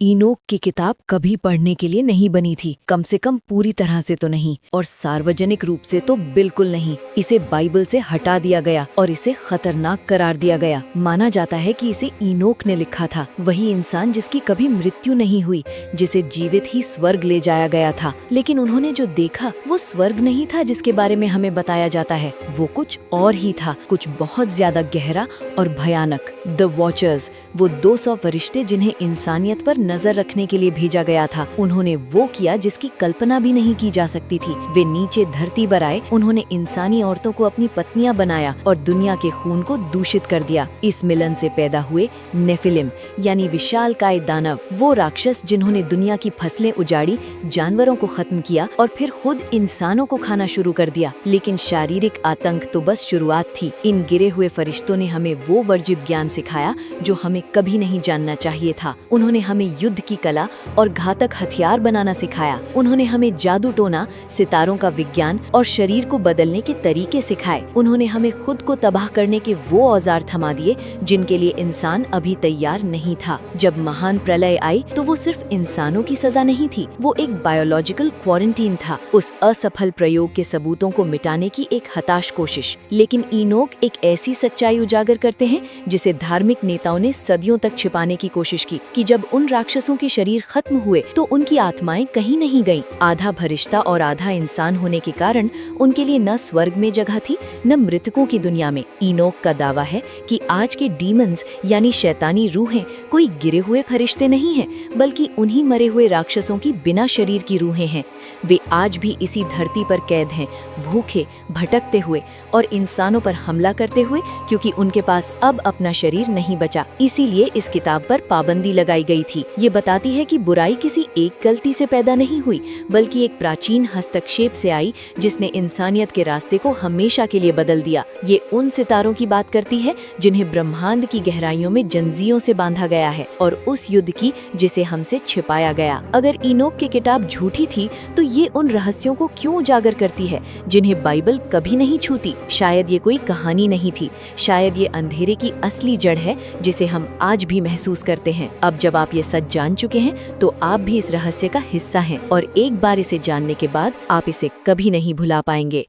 Enoch की किताब कभी पढ़ने के लिए नहीं बनी थी, कम से कम पूरी तरह से तो नहीं, और सार्वजनिक रूप से तो बिल्कुल नहीं। इसे बाइबल से हटा दिया गया और इसे खतरनाक करार दिया गया। माना जाता है कि इसे इनोक ने लिखा था, वही इंसान जिसकी कभी मृत्यु नहीं हुई, जिसे जीवित ही स्वर्ग ले जाया गया था। लेकिन उन्होंने जो देखा वो स्वर्ग नहीं था जिसके बारे में हमें बताया जाता है, वो कुछ और ही था, कुछ बहुत ज्यादा गहरा और भयानक। द वॉचर्स, वो 200 फरिश्ते जिन्हें इंसानियत पर नजर रखने के लिए भेजा गया था, उन्होंने वो किया जिसकी कल्पना भी नहीं की जा सकती थी। वे नीचे धरती पर आए, उन्होंने इंसानी औरतों को अपनी पत्नियां बनाया और दुनिया के खून को दूषित कर दिया। इस मिलन से पैदा हुए नेफिलिम यानी विशालकाय दानव, वो राक्षस जिन्होंने दुनिया की फसलें उजाड़ी, जानवरों को खत्म किया और फिर खुद इंसानों को खाना शुरू कर दिया। लेकिन शारीरिक आतंक तो बस शुरुआत थी। इन गिरे हुए फरिश्तों ने हमें वो वर्जित ज्ञान सिखाया जो हमें कभी नहीं जानना चाहिए था। उन्होंने हमें युद्ध की कला और घातक हथियार बनाना सिखाया। उन्होंने हमें जादू टोना, सितारों का विज्ञान और शरीर को बदलने के तरीके सिखाए। उन्होंने हमें खुद को तबाह करने के वो औजार थमा दिए जिनके लिए इंसान अभी तैयार नहीं था। जब महान प्रलय आई तो वो सिर्फ इंसानों की सजा नहीं थी, वो एक बायोलॉजिकल क्वारंटीन था, उस असफल प्रयोग के सबूतों को मिटाने की एक हताश कोशिश। लेकिन इनोक एक ऐसी सच्चाई उजागर करते हैं जिसे धार्मिक नेताओं ने सदियों तक छिपाने की कोशिश की, कि जब उन राक्षसों के शरीर खत्म हुए तो उनकी आत्माएं कहीं नहीं गईं। आधा फरिश्ता और आधा इंसान होने के कारण उनके लिए न स्वर्ग में जगह थी न मृतकों की दुनिया में। इनोक का दावा है कि आज के डीमंस यानी शैतानी रूहें कोई गिरे हुए फरिश्ते नहीं हैं, बल्कि उन्हीं मरे हुए राक्षसों की बिना शरीर की रूहें हैं। वे आज भी इसी धरती पर कैद हैं, भूखे, भटकते हुए और इंसानों पर हमला करते हुए, क्योंकि उनके पास अब अपना शरीर नहीं बचा। इसीलिए इस किताब पर पाबंदी लगाई गई थी। ये बताती है कि बुराई किसी एक गलती से पैदा नहीं हुई, बल्कि एक प्राचीन हस्तक्षेप से आई जिसने इंसानियत के रास्ते को हमेशा के लिए बदल दिया। ये उन सितारों की बात करती है जिन्हें ब्रह्मांड की गहराइयों में जंजीरों से बांधा गया है, और उस युद्ध की जिसे हमसे छिपाया गया। अगर इनोक की किताब झूठी थी तो ये उन रहस्यों को क्यों उजागर करती है जिन्हें बाइबल कभी नहीं छूती? शायद ये कोई कहानी नहीं थी, शायद ये अंधेरे की असली जड़ है जिसे हम आज भी महसूस करते हैं। अब जब आप ये सच जान चुके हैं तो आप भी इस रहस्य का हिस्सा हैं, और एक बार इसे जानने के बाद आप इसे कभी नहीं भुला पाएंगे।